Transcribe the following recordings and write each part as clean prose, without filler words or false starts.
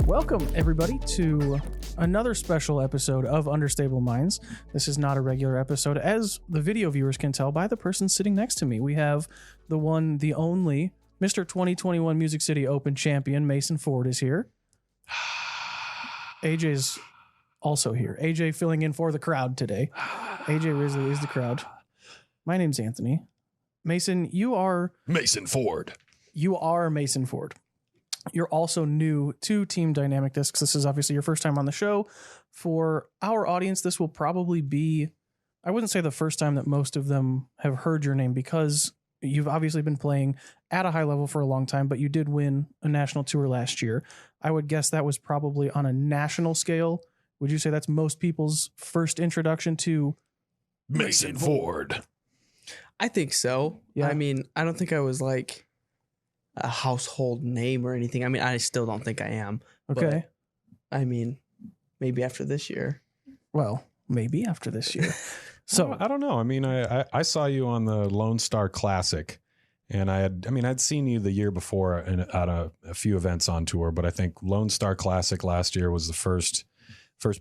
Welcome, everybody, to another special episode of Understable Minds. This is not a regular episode, as the video viewers can tell by the person sitting next to me. We have the one, the only, Mr. 2021 Music City Open champion, Mason Ford, is here. AJ's also here. AJ filling in for the crowd today. AJ Risley is the crowd. My name's Anthony. Mason, you are... Mason Ford. You are Mason Ford. You're also new to Team Dynamic Discs. This is obviously your first time on the show. For our audience, this will probably be, I wouldn't say the first time that most of them have heard your name, because you've obviously been playing at a high level for a long time, but you did win a national tour last year. I would guess that was probably on a national scale. Would you say that's most people's first introduction to Mason Ford? I think so. Yeah. I mean, I don't think I was like a household name or anything. I mean, I still don't think I am. Okay. But, I mean, maybe after this year. Well, maybe after this year. So I don't know. I mean, I saw you on the Lone Star Classic, and I'd seen you the year before at a few events on tour, but I think Lone Star Classic last year was the first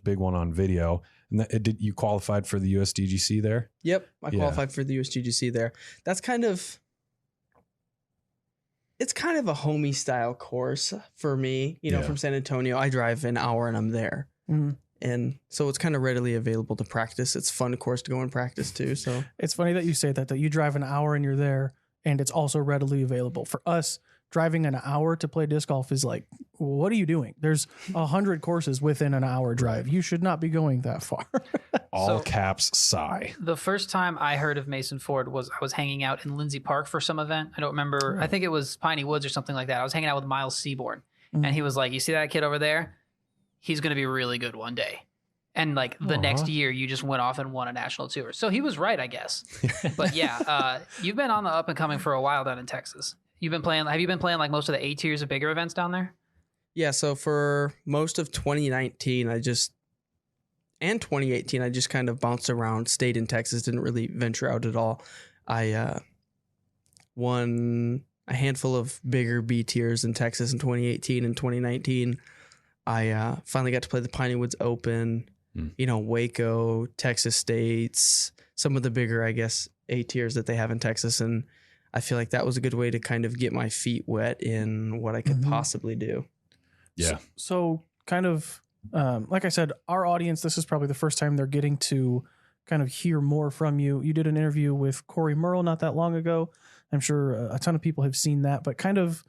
big one on video. And you qualified for the USDGC there? Yep, I qualified for the USDGC there. That's kind of a homey style course for me, from San Antonio. I drive an hour and I'm there. mm-hmm. And so it's kind of readily available to practice. It's fun, of course, to go and practice too. So It's funny that you say that you drive an hour and you're there, and it's also readily available. For us, driving an hour to play disc golf is like, what are you doing? There's 100 courses within an hour drive. You should not be going that far. All caps sigh. The first time I heard of Mason Ford was I was hanging out in Lindsay Park for some event. I don't remember. I think it was Piney Woods or something like that. I was hanging out with Miles Seaborn, and he was like, you see that kid over there? He's going to be really good one day. And like the next year, you just went off and won a national tour. So he was right, I guess. But yeah, you've been on the up and coming for a while down in Texas. Have you been playing like most of the A tiers of bigger events down there? yeah, so for most of 2019, and 2018, I just kind of bounced around, stayed in Texas, didn't really venture out at all. I won a handful of bigger B tiers in Texas in 2018 and 2019. I finally got to play the Piney Woods Open, Waco, Texas States, some of the bigger, I guess, A tiers that they have in Texas. And I feel like that was a good way to kind of get my feet wet in what I could possibly do. Yeah. So kind of, like I said, our audience, this is probably the first time they're getting to kind of hear more from you. You did an interview with Corey Merle not that long ago. I'm sure a ton of people have seen that, but kind of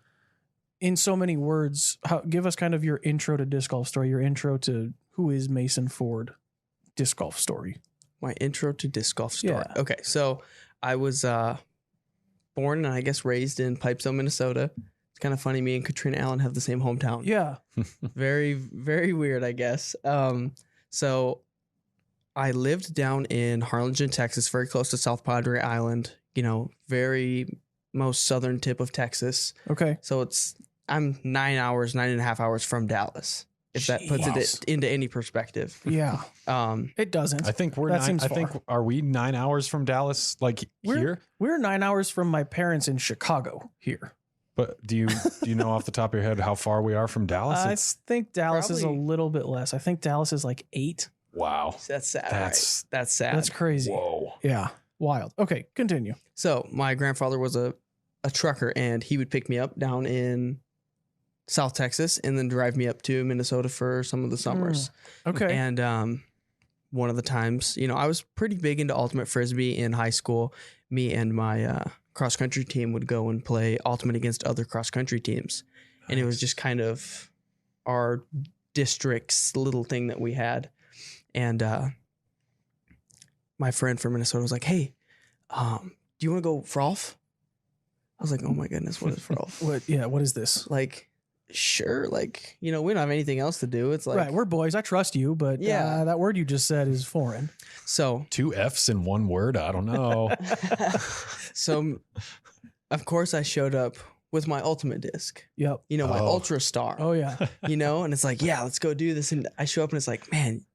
in so many words, give us kind of your intro to disc golf story, your intro to who is Mason Ford disc golf story. My intro to disc golf story. Yeah. Okay, so I was born and I guess raised in Pipestone, Minnesota. It's kind of funny. Me and Katrina Allen have the same hometown. Yeah. Very, very weird, I guess. So I lived down in Harlingen, Texas, very close to South Padre Island, very most southern tip of Texas. Okay. So I'm 9.5 hours from Dallas, if that puts it into any perspective. Yeah. It doesn't. I think we're That seems far. are we 9 hours from Dallas? Here? We're 9 hours from my parents in Chicago here. But do you know off the top of your head how far we are from Dallas? I think Dallas is a probably- little bit less. I think Dallas is like 8. Wow. That's sad. That's- Right? That's sad. That's crazy. Whoa. Yeah. Wild. Okay. Continue. So my grandfather was a trucker, and he would pick me up down in South Texas and then drive me up to Minnesota for some of the summers. Okay. And one of the times, I was pretty big into ultimate frisbee in high school. Me and my cross country team would go and play ultimate against other cross country teams. Nice. And it was just kind of our district's little thing that we had. And my friend from Minnesota was like, hey, do you want to go frolf? I was like, oh my goodness, what is frolf? What is this? Like, sure. Like, we don't have anything else to do. It's like, right. We're boys. I trust you, but that word you just said is foreign. So 2 F's in one word. I don't know. So of course I showed up with my ultimate disc, Yep. my Ultra Star, Oh yeah. and it's like, yeah, let's go do this. And I show up and it's like, man,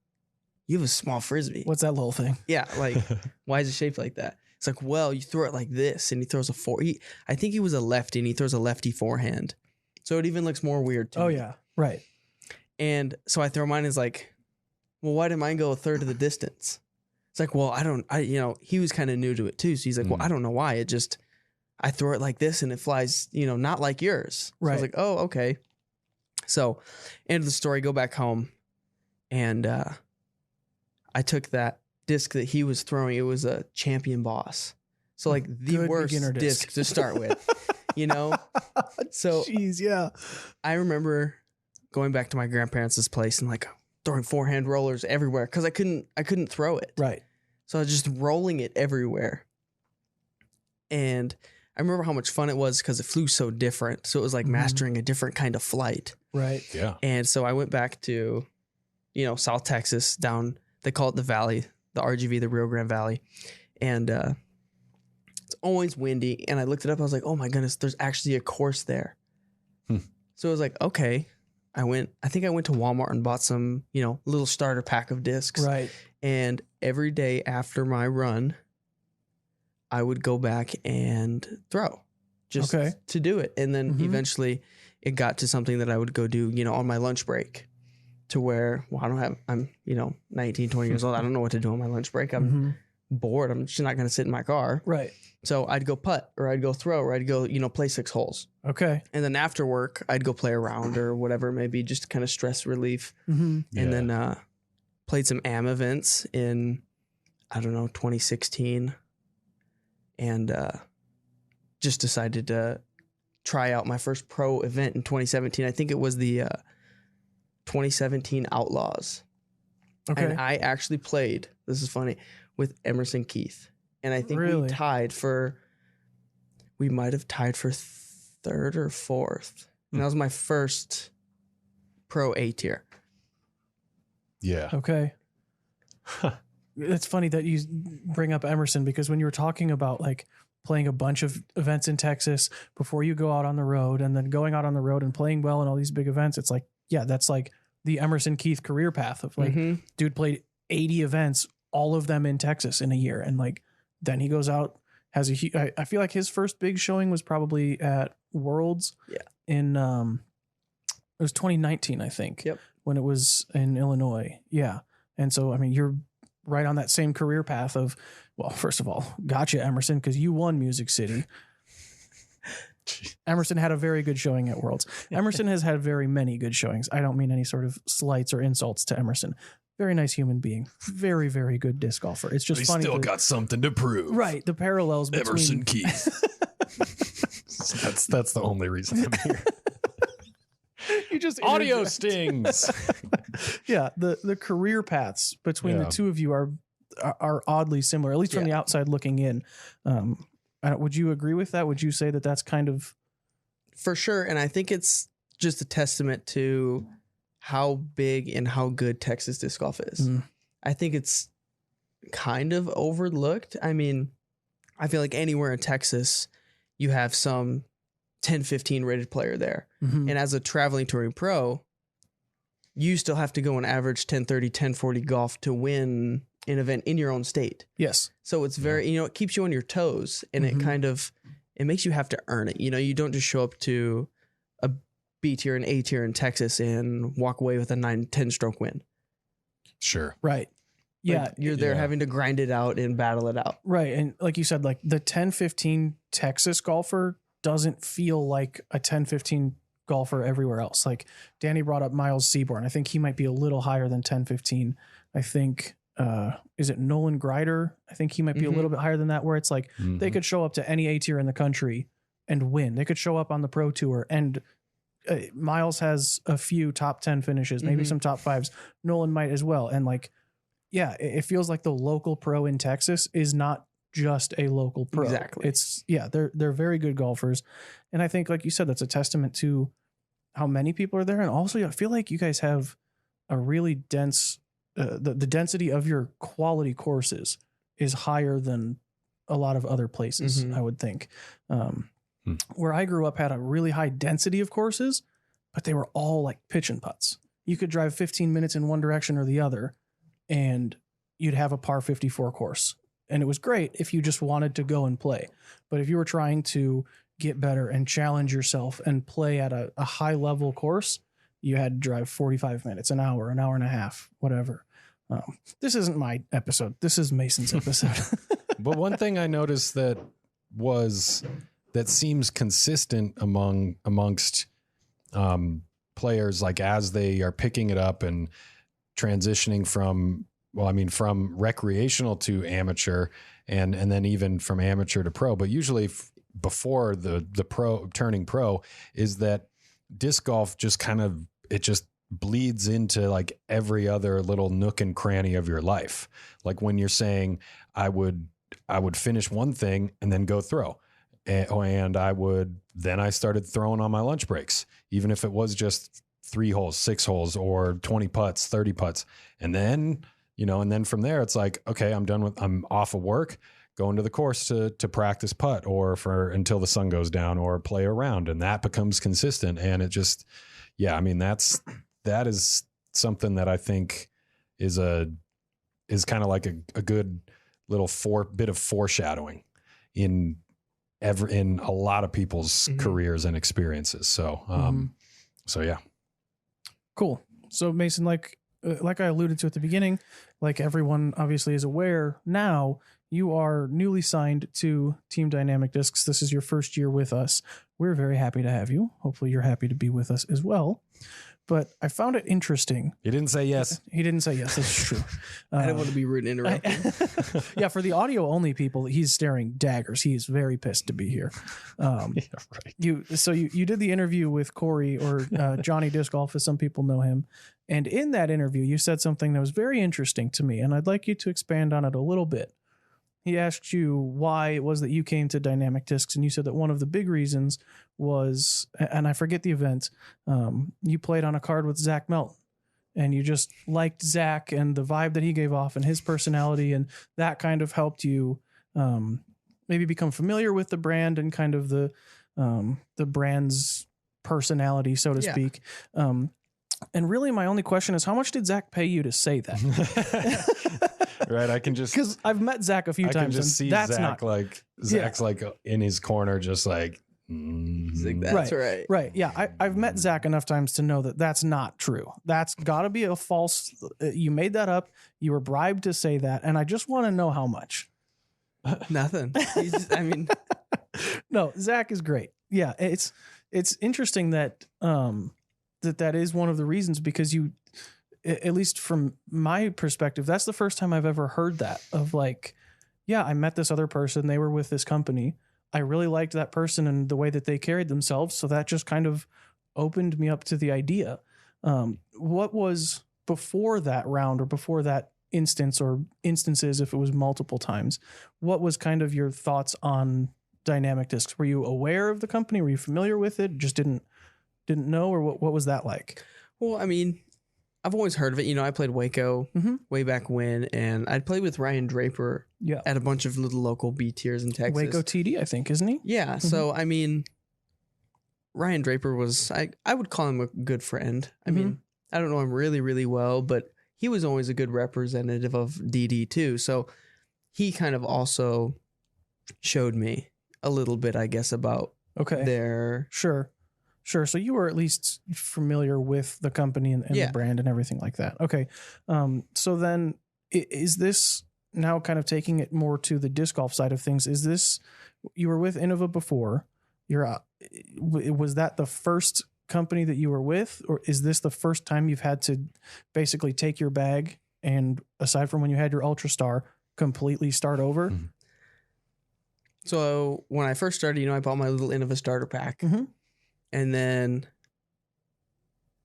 you have a small frisbee. What's that little thing? Yeah. Like, why is it shaped like that? It's like, well, you throw it like this, and he throws I think he was a lefty, and he throws a lefty forehand. So it even looks more weird to me. Oh, yeah. Right. And so I throw mine as like, well, why did mine go a third of the distance? It's like, well, he was kind of new to it too. So he's like, well, I don't know why. I throw it like this and it flies, not like yours. So I was like, oh, okay. So end of the story, go back home. And I took that disc that he was throwing. It was a Champion Boss. So like the Good worst beginner disc to start with, So jeez, yeah. I remember going back to my grandparents' place and like throwing forehand rollers everywhere because I couldn't throw it. Right. So I was just rolling it everywhere. And I remember how much fun it was because it flew so different. So it was like mastering a different kind of flight. Right. Yeah. And so I went back to, South Texas down, they call it the Valley, the RGV, the Rio Grande Valley. And it's always windy. And I looked it up. I was like, oh my goodness, there's actually a course there. So I was like, okay. I think I went to Walmart and bought some, little starter pack of discs. Right. And every day after my run, I would go back and throw just to do it. And then eventually it got to something that I would go do, on my lunch break to where, I'm 19, 20 years old. I don't know what to do on my lunch break. I'm bored. I'm just not going to sit in my car. Right. So I'd go putt or I'd go throw or I'd go, play 6 holes. Okay. And then after work, I'd go play around or whatever, maybe just kind of stress relief. And then played some AM events in, 2016. And just decided to try out my first pro event in 2017. I think it was the 2017 Outlaws. Okay. And I actually played, this is funny, with Emerson Keith. And I think Really? we might have tied for 3rd or 4th. And that was my first pro A tier. Yeah. Okay. It's funny that you bring up Emerson because when you were talking about like playing a bunch of events in Texas before you go out on the road and then going out on the road and playing well in all these big events, it's like, yeah, that's like the Emerson Keith career path of like, dude played 80 events, all of them in Texas in a year. And like, then he goes out, has I feel like his first big showing was probably at Worlds in, it was 2019, I think, when it was in Illinois. Yeah. And so, I mean, you're right on that same career path of, well, first of all, gotcha, Emerson, because you won Music City. Emerson had a very good showing at Worlds. Emerson has had very many good showings. I don't mean any sort of slights or insults to Emerson. Very nice human being. Very, very good disc golfer. It's just funny. He still got something to prove. Right. The parallels between Emerson Keith. That's the only reason I'm here. You just audio interject. stings. Yeah, the career paths between the two of you are oddly similar, at least from the outside looking in. Would you agree with that? Would you say that that's kind of for sure? And I think it's just a testament to how big and how good Texas disc golf is. I think it's kind of overlooked. I mean, I feel like anywhere in Texas, you have some 10-15 rated player there. And as a traveling touring pro, you still have to go and average 10-30, 10-40 golf to win an event in your own state. Yes. So it's very, it keeps you on your toes and it makes you have to earn it. You don't just show up to a B tier and A tier in Texas and walk away with a 9-10 stroke win. Sure. Right. Like you're there having to grind it out and battle it out. Right. And like you said, like the 10-15 Texas golfer doesn't feel like a 10-15 golfer everywhere else. Like Danny brought up Miles Seaborn. I think he might be a little higher than 10-15. I think, is it Nolan Grider? I think he might be a little bit higher than that, where it's like they could show up to any A tier in the country and win. They could show up on the pro tour and Miles has a few top 10 finishes, maybe some top 5s. Nolan might as well. And like, yeah, it feels like the local pro in Texas is not just a local pro. Exactly. It's they're very good golfers. And I think, like you said, that's a testament to how many people are there. And also I feel like you guys have a really dense, the density of your quality courses is higher than a lot of other places, I would think. Where I grew up had a really high density of courses, but they were all like pitch and putts. You could drive 15 minutes in one direction or the other and you'd have a par 54 course. And it was great if you just wanted to go and play. But if you were trying to get better and challenge yourself and play at a high level course, you had to drive 45 minutes, an hour and a half, whatever. This isn't my episode. This is Mason's episode. But one thing I noticed that seems consistent amongst players, like as they are picking it up and transitioning from recreational to amateur and then even from amateur to pro, but usually before the pro turning pro, is that disc golf just bleeds into like every other little nook and cranny of your life. Like when you're saying I would finish one thing and then go throw. And I started throwing on my lunch breaks, even if it was just 3 holes, 6 holes, or 20 putts, 30 putts. And then from there, it's like, okay, I'm off of work, going to the course to practice putt or until the sun goes down or play around. And that becomes consistent. And it just, that is something that I think is kind of like a good little bit of foreshadowing in a lot of people's careers and experiences. So, so yeah. Cool. So Mason, like I alluded to at the beginning, like everyone obviously is aware now, you are newly signed to Team Dynamic Discs. This is your first year with us. We're very happy to have you. Hopefully you're happy to be with us as well. But I found it interesting. He didn't say yes. He didn't say yes. That's true. I don't want to be rude and interrupt. Yeah, for the audio only people, he's staring daggers. He is very pissed to be here. Yeah, right. You did the interview with Corey, or Johnny Disc Golf, as some people know him. And in that interview, you said something that was very interesting to me, and I'd like you to expand on it a little bit. He asked you why it was that you came to Dynamic Discs, and you said that one of the big reasons was, and I forget the event, you played on a card with Zach Melton, and you just liked Zach and the vibe that he gave off and his personality, and that kind of helped you maybe become familiar with the brand and kind of the brand's personality, so to speak. And really, my only question is, how much did Zach pay you to say that? Right, I can just, because I've met Zach a few times. I can just see that's Zach Zach's like in his corner, just like, He's like, that's right. Right. Yeah. I've met Zach enough times to know that that's not true. That's got to be a false. You made that up. You were bribed to say that. And I just want to know how much. Nothing. No, Zach is great. Yeah. It's interesting that, that is one of the reasons, because you, at least from my perspective, that's the first time I've ever heard that, of like, yeah, I met this other person. They were with this company. I really liked that person and the way that they carried themselves. So that just kind of opened me up to the idea. What was before that round, or before that instance, or instances, if it was multiple times, what was kind of your thoughts on Dynamic Discs? Were you aware of the company? Were you familiar with it? Just didn't know? Or what was that like? Well, I mean, I've always heard of it. I played Waco way back when, and I'd played with Ryan Draper at a bunch of little local B tiers in Texas. Waco TD, I think, isn't he? Yeah. Mm-hmm. So, I mean, Ryan Draper was, I would call him a good friend. I mean, I don't know him really, really well, but he was always a good representative of DD too. So he kind of also showed me a little bit, I guess, about their... Sure. So you were at least familiar with the company and the brand and everything like that. Okay. So then is this, now kind of taking it more to the disc golf side of things, is this, you were with Innova before, was that the first company that you were with, or is this the first time you've had to basically take your bag and, aside from when you had your Ultra Star, completely start over? Mm-hmm. So when I first started, I bought my little Innova starter pack. Mm-hmm. And then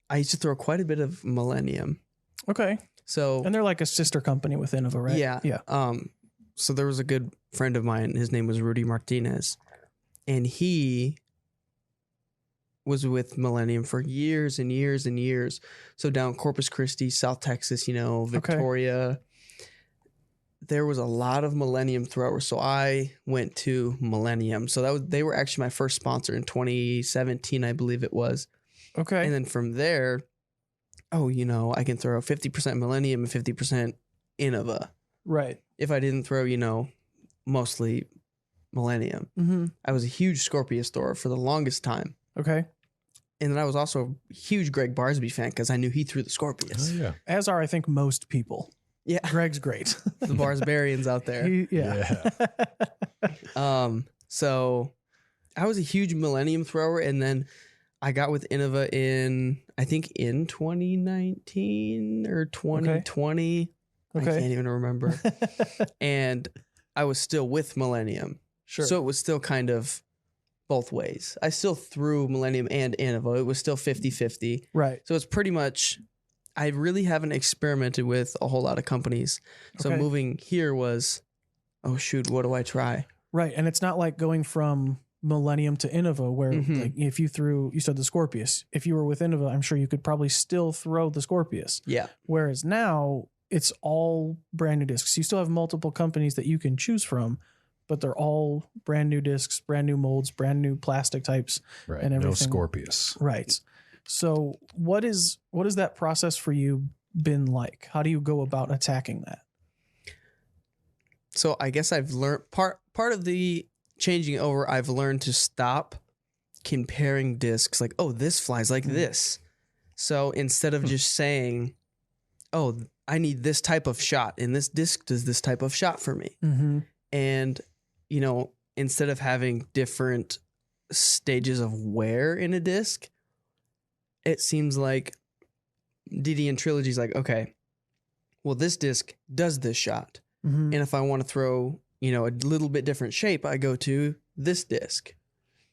I used to throw quite a bit of Millennium. Okay. So, and they're like a sister company with Innova, right? Yeah. Yeah. So there was a good friend of mine. His name was Rudy Martinez, and he was with Millennium for years and years and years. So down Corpus Christi, South Texas, Victoria, there was a lot of Millennium throwers. So I went to Millennium. So they were actually my first sponsor in 2017, I believe it was. Okay. And then from there, I can throw 50% Millennium and 50% Innova. Right. If I didn't throw, mostly Millennium. Mm-hmm. I was a huge Scorpius thrower for the longest time. Okay. And then I was also a huge Greg Barsby fan because I knew he threw the Scorpius. Oh, yeah. As are, I think, most people. Yeah. Greg's great. The Barsbarians out there. Yeah. So I was a huge Millennium thrower, and then I got with Innova in 2019 or 2020. I Okay. can't even remember. And I was still with Millennium. Sure. So it was still kind of both ways. I still threw Millennium and Innova. It was still 50-50. right. So it's pretty much, I really haven't experimented with a whole lot of companies. So Okay. moving here was, oh shoot, what do I try? Right. And it's not like going from Millennium to Innova where Mhm. like if you said the Scorpius, if you were with Innova, I'm sure you could probably still throw the Scorpius. Yeah. Whereas now it's all brand new discs. You still have multiple companies that you can choose from, but they're all brand new discs, brand new molds, brand new plastic types. Right. And No everything. Scorpius. Right. So what is that process for you been like? How do you go about attacking that? So I guess I've learned part of the changing over, I've learned to stop comparing discs like, oh, this flies like this. So instead of just saying, oh, I need this type of shot and this disc does this type of shot for me. Mm-hmm. And, instead of having different stages of wear in a disc, it seems like DD Trilogy's like, okay, well, this disc does this shot. Mm-hmm. And if I want to throw, a little bit different shape, I go to this disc.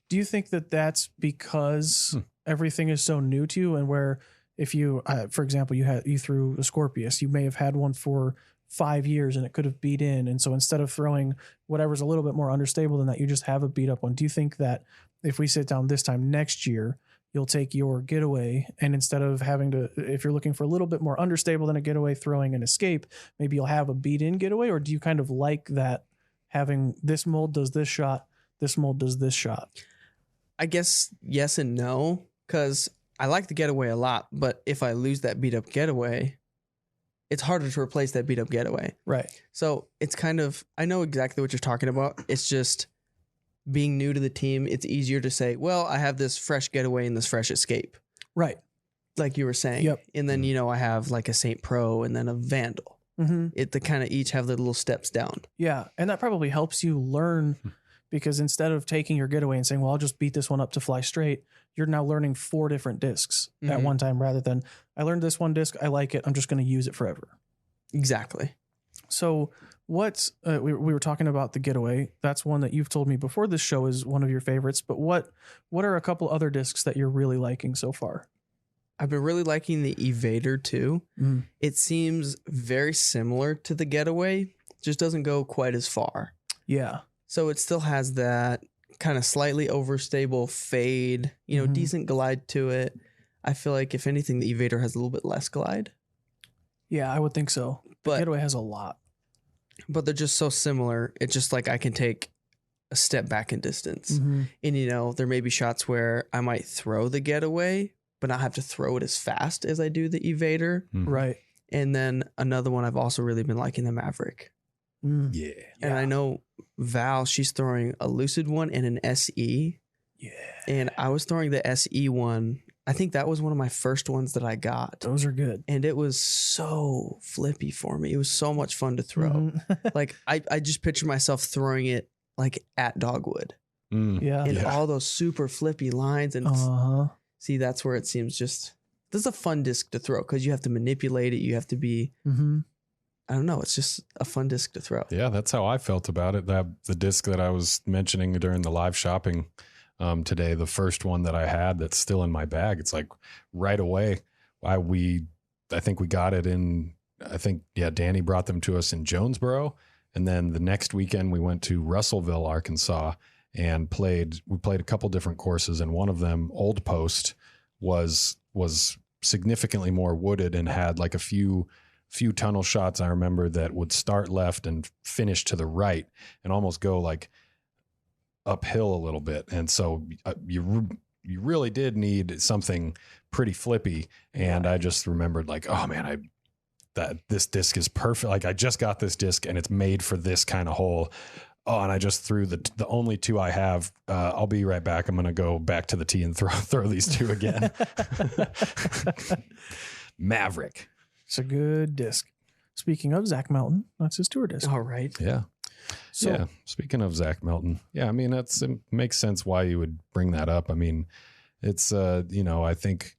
Do you think that that's because everything is so new to you, and where if you, for example, you threw a Scorpius, you may have had one for 5 years and it could have beat in, and so instead of throwing whatever's a little bit more understable than that, you just have a beat up one. Do you think that if we sit down this time next year, you'll take your Getaway, and instead of having to, if you're looking for a little bit more understable than a Getaway, throwing an Escape, maybe you'll have a beat in Getaway? Or do you kind of like that, having this mold does this shot, this mold does this shot? I guess yes and no, because I like the Getaway a lot, but if I lose that beat up Getaway, it's harder to replace that beat up Getaway. Right. So it's kind of, I know exactly what you're talking about. It's just being new to the team. It's easier to say, well, I have this fresh Getaway and this fresh Escape, Right. like you were saying. Yep. And then, I have like a Saint Pro and then a Vandal. Mm-hmm. They kind of each have the little steps down. Yeah. And that probably helps you learn, because instead of taking your Getaway and saying, well, I'll just beat this one up to fly straight, you're now learning 4 different discs at Mhm. one time, rather than I learned this one disc, I like it, I'm just going to use it forever. Exactly. So what's we were talking about the Getaway. That's one that you've told me before this show is one of your favorites. But what are a couple other discs that you're really liking so far? I've been really liking the Evader too. Mm. It seems very similar to the Getaway, just doesn't go quite as far. Yeah. So it still has that kind of slightly overstable fade, Mhm. decent glide to it. I feel like if anything, the Evader has a little bit less glide, Yeah, I would think so. but Getaway has a lot. they're just so similar. It's just like I can take a step back in distance. Mhm. And, there may be shots where I might throw the Getaway, but not have to throw it as fast as I do the Evader. Mhm. Right. And then another one I've also really been liking, the Maverick. Mm. Yeah. And I know Val, she's throwing a Lucid one and an SE. Yeah. And I was throwing the SE one. I think that was one of my first ones that I got. Those are good. And it was so flippy for me. It was so much fun to throw. Mhm. Like I just picture myself throwing it like at Dogwood. Mm. Yeah. And Yeah. all those super flippy lines. And Uh-huh. see, that's where it seems just, this is a fun disc to throw because you have to manipulate it. You have to be, Mm-hmm. I don't know. It's just a fun disc to throw. Yeah, that's how I felt about it. The disc that I was mentioning during the live shopping today, the first one that I had that's still in my bag, it's like right away. I think we got it in, Danny brought them to us in Jonesboro. And then the next weekend we went to Russellville, Arkansas, and we played a couple different courses. And one of them, Old Post, was significantly more wooded and had like a few tunnel shots I remember that would start left and finish to the right and almost go like uphill a little bit. And so you really did need something pretty flippy. And I just remembered like, oh man, this disc is perfect. Like I just got this disc and it's made for this kind of hole. oh, and I just threw the only two I have. I'll be right back. I'm going to go back to the tee and throw these two again. Maverick. It's a good disc. Speaking of Zach Melton, that's his tour disc. All right. Yeah. So, yeah. Speaking of Zach Melton, yeah, I mean, it makes sense why you would bring that up. I mean, it's, I think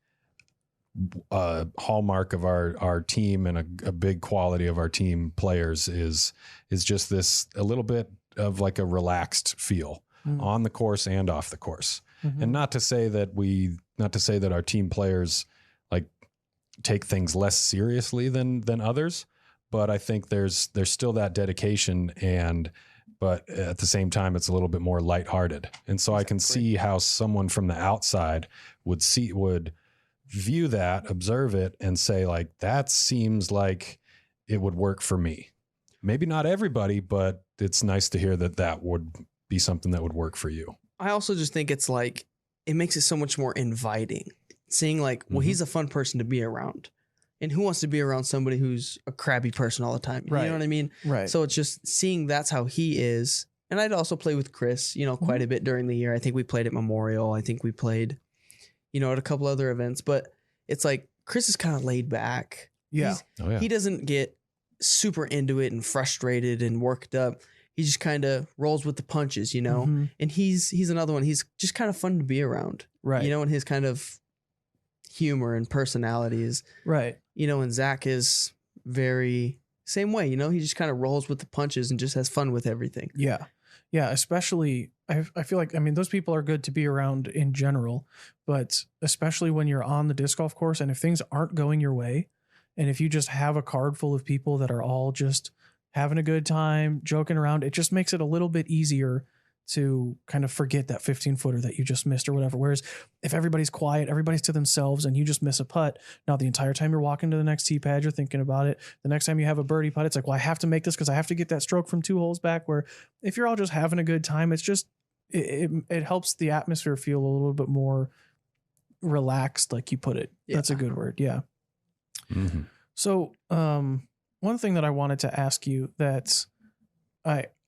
a hallmark of our team and a big quality of our team players is just this, a little bit of like a relaxed feel on the course and off the course. Mm-hmm. And not to say that our team players like take things less seriously than others, but I think there's still that dedication, but at the same time, it's a little bit more lighthearted. And so I can see how someone from the outside would view that, observe it, and say, like, that seems like it would work for me. Maybe not everybody, but it's nice to hear that would be something that would work for you. I also just think it's like, it makes it so much more inviting. Seeing like, well, he's a fun person to be around. And who wants to be around somebody who's a crabby person all the time? Right. You know what I mean? Right. So it's just seeing that's how he is. And I'd also play with Chris, quite a bit during the year. I think we played at Memorial. I think we played, at a couple other events. But it's like Chris is kind of laid back. Yeah. He doesn't get super into it and frustrated and worked up. He just kind of rolls with the punches, Mm-hmm. And he's another one. He's just kind of fun to be around. Right. And his kind of humor and personality is Right. And Zach is very same way, he just kind of rolls with the punches and just has fun with everything. Yeah. Yeah. Especially, I feel like, those people are good to be around in general, but especially when you're on the disc golf course and if things aren't going your way, and if you just have a card full of people that are all just having a good time, joking around, it just makes it a little bit easier to kind of forget that 15-footer that you just missed or whatever. Whereas if everybody's quiet, everybody's to themselves, and you just miss a putt, now the entire time you're walking to the next tee pad, you're thinking about it. The next time you have a birdie putt, it's like, well, I have to make this because I have to get that stroke from 2 holes back. Where if you're all just having a good time, it's just, it helps the atmosphere feel a little bit more relaxed, like you put it. Yeah. That's a good word. Yeah. Mm-hmm. So, one thing that I wanted to ask you that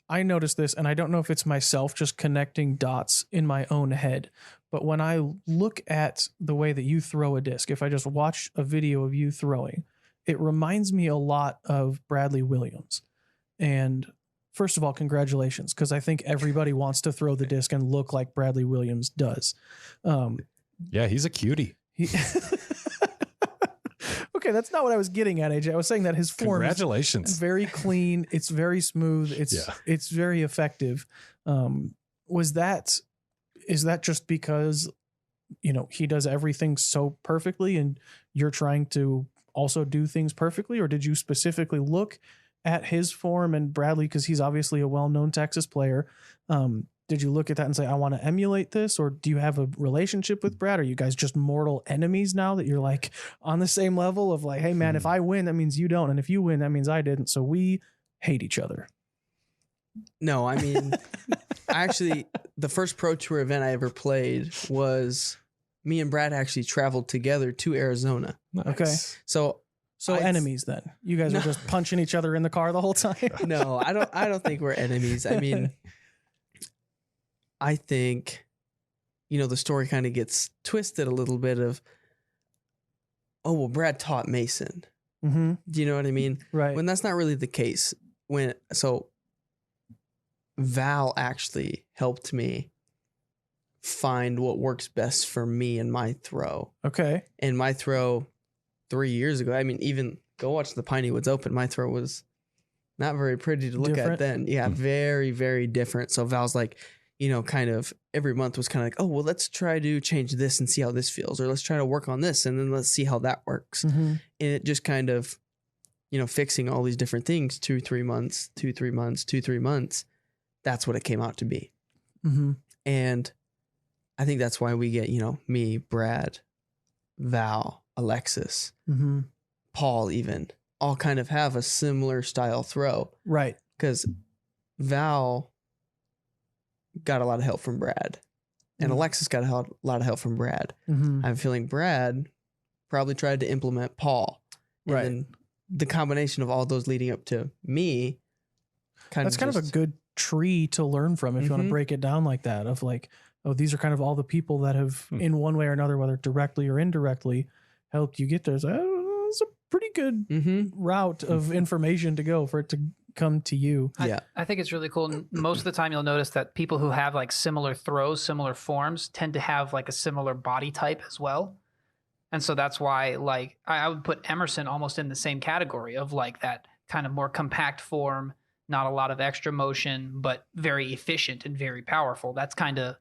I noticed this, and I don't know if it's myself just connecting dots in my own head, but when I look at the way that you throw a disc, if I just watch a video of you throwing, it reminds me a lot of Bradley Williams. And first of all, congratulations, because I think everybody wants to throw the disc and look like Bradley Williams does. Yeah, he's a cutie. Okay, that's not what I was getting at, AJ. I was saying that his form Congratulations. is very clean. It's very smooth. It's very effective. Is that just because, he does everything so perfectly and you're trying to also do things perfectly? Or did you specifically look at his form and Bradley, because he's obviously a well-known Texas player? Did you look at that and say, I want to emulate this? Or do you have a relationship with Brad? Are you guys just mortal enemies now that you're like on the same level of like, hey man, if I win, that means you don't. And if you win, that means I didn't. So we hate each other. No, actually, the first Pro Tour event I ever played was me and Brad actually traveled together to Arizona. Nice. Okay. So enemies then. You guys are just punching each other in the car the whole time. No, I don't think we're enemies. I think, the story kind of gets twisted a little bit of, oh, well, Brad taught Mason. Mm-hmm. Do you know what I mean? Right. When that's not really the case. Val actually helped me find what works best for me in my throw. Okay. And my throw 3 years ago, even go watch the Piney Woods Open. My throw was not very pretty to look at then. Yeah, very, very different. So Val's like, kind of every month was kind of like, oh, well, let's try to change this and see how this feels, or let's try to work on this and then let's see how that works. Mm-hmm. And it just kind of, fixing all these different things, 2-3 months, 2-3 months, 2-3 months. That's what it came out to be. Mm-hmm. And I think that's why we get, me, Brad, Val, Alexis, Mm-hmm. Paul, even all kind of have a similar style throw. Right. Because Val got a lot of help from Brad, and Alexis got a lot of help from Brad. Mm-hmm. I'm feeling Brad probably tried to implement Paul. And then the combination of all those leading up to me That's kind of a good tree to learn from, if you want to break it down like that, of like, oh, these are kind of all the people that have in one way or another, whether directly or indirectly, helped you get there. So, it's a pretty good route of information to go for it to come to you. I think it's really cool. Most of the time you'll notice that people who have like similar throws, similar forms tend to have like a similar body type as well. And so that's why like I would put Emerson almost in the same category of like that kind of more compact form, not a lot of extra motion, but very efficient and very powerful. It's kind of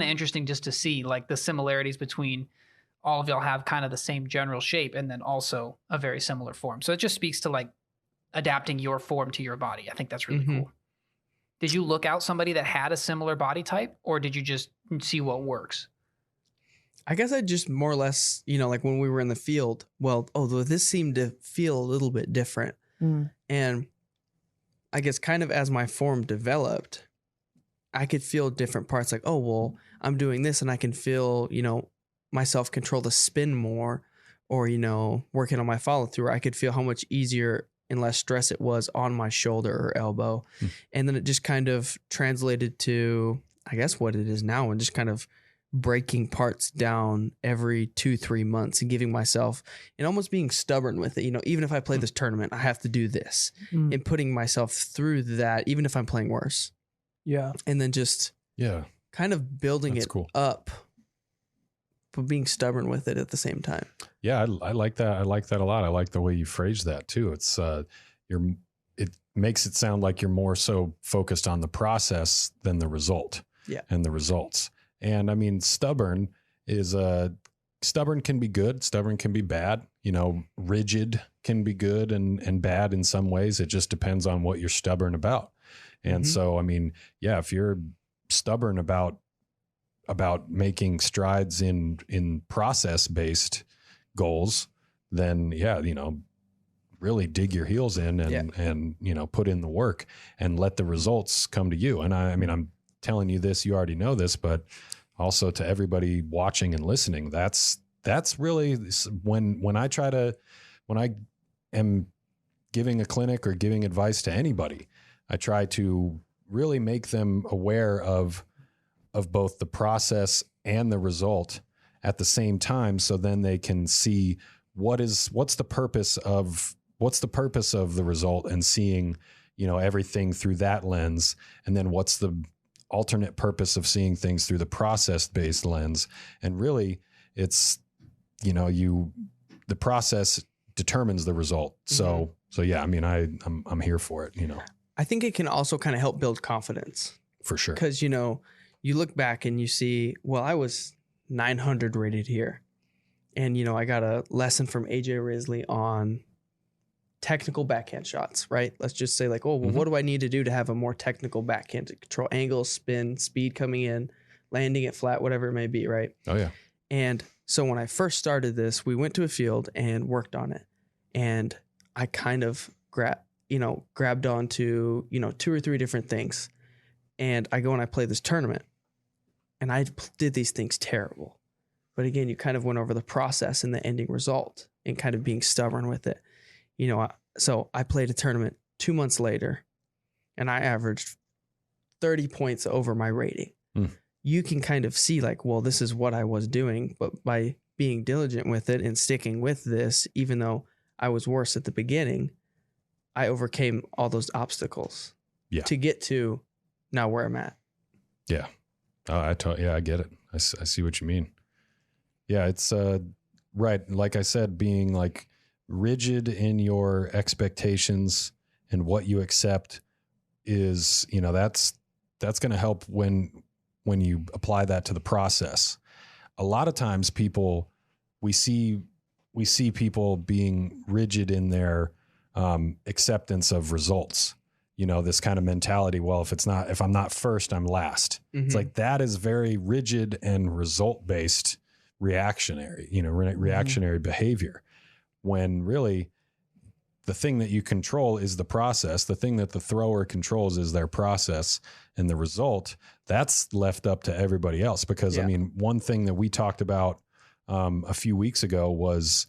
interesting just to see like the similarities between all of y'all have kind of the same general shape and then also a very similar form. So it just speaks to like adapting your form to your body. I think that's really cool. Did you look out somebody that had a similar body type, or did you just see what works? I guess I just more or less, like when we were in the field, this seemed to feel a little bit different. And I guess kind of as my form developed, I could feel different parts like, oh, well, I'm doing this and I can feel, myself control the spin more, or, working on my follow through. I could feel how much easier and less stress it was on my shoulder or elbow. And then it just kind of translated to, I guess, what it is now, and just kind of breaking parts down every 2-3 months and giving myself and almost being stubborn with it. Even if I play this tournament, I have to do this, and putting myself through that, even if I'm playing worse. Yeah. And then just kind of building it up, but being stubborn with it at the same time. Yeah, I like that. I like that a lot. I like the way you phrased that too. It's it makes it sound like you're more so focused on the process than the result. And the results. And I mean, stubborn can be good. Stubborn can be bad. Rigid can be good and bad in some ways. It just depends on what you're stubborn about. And so, I mean, if you're stubborn about making strides in process-based goals, then really dig your heels in and put in the work and let the results come to you. And I mean, I'm telling you this, you already know this, but also to everybody watching and listening, that's really when I am giving a clinic or giving advice to anybody, I try to really make them aware of both the process and the result at the same time. So then they can see what's the purpose of the result, and seeing, everything through that lens. And then what's the alternate purpose of seeing things through the process-based lens. And really it's, the process determines the result. So yeah, I mean, I'm here for it, I think it can also kind of help build confidence. For sure. Because, you look back and you see, well, I was 900 rated here. And, I got a lesson from AJ Risley on technical backhand shots, right? Let's just say like, oh, well, what do I need to do to have a more technical backhand to control angle, spin, speed coming in, landing it flat, whatever it may be, right? Oh, yeah. And so when I first started this, we went to a field and worked on it. And I kind of grabbed onto, 2 or 3 different things. And I go and I play this tournament. And I did these things terrible. But again, you kind of went over the process and the ending result and kind of being stubborn with it. So I played a tournament 2 months later and I averaged 30 points over my rating. You can kind of see like, well, this is what I was doing. But by being diligent with it and sticking with this, even though I was worse at the beginning, I overcame all those obstacles to get to now where I'm at. Yeah. I get it. I see what you mean. Yeah, it's right. Like I said, being like rigid in your expectations and what you accept is, that's going to help when you apply that to the process. A lot of times we see people being rigid in their acceptance of results. This kind of mentality. Well, if I'm not first, I'm last. It's like, that is very rigid and result-based reactionary, reactionary behavior, when really the thing that you control is the process. The thing that the thrower controls is their process, and the result, that's left up to everybody else. Because I mean, one thing that we talked about a few weeks ago was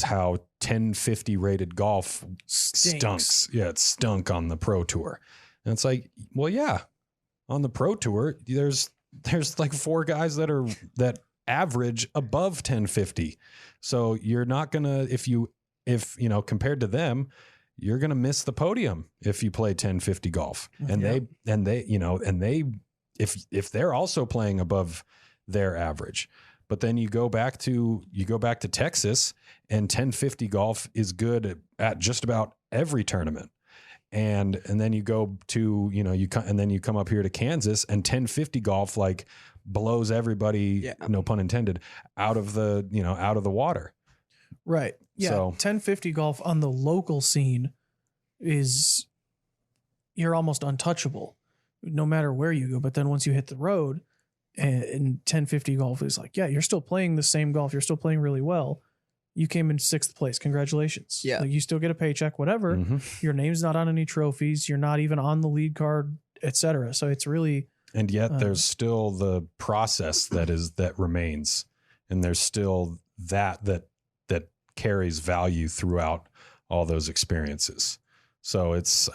how 1050 rated golf stunks. Yeah, it stunk on the Pro Tour. And it's like, well, yeah, on the pro tour, there's like 4 guys that average above 1050. So you're not going to, if compared to them, you're going to miss the podium if you play 1050 golf. And they, if they're also playing above their average, but then you go back to Texas, and 1050 golf is good at just about every tournament. And then you go to, and then you come up here to Kansas, and 1050 golf like blows everybody, no pun intended, out of the water. Right. Yeah. So 1050 golf on the local scene you're almost untouchable no matter where you go. But then once you hit the road, and 1050 golf is like, yeah, you're still playing the same golf. You're still playing really well. You came in 6th place. Congratulations. Yeah. Like, you still get a paycheck, whatever. Mm-hmm. Your name's not on any trophies. You're not even on the lead card, etc. So it's really, and yet there's still the process that remains. And there's still that carries value throughout all those experiences. So there's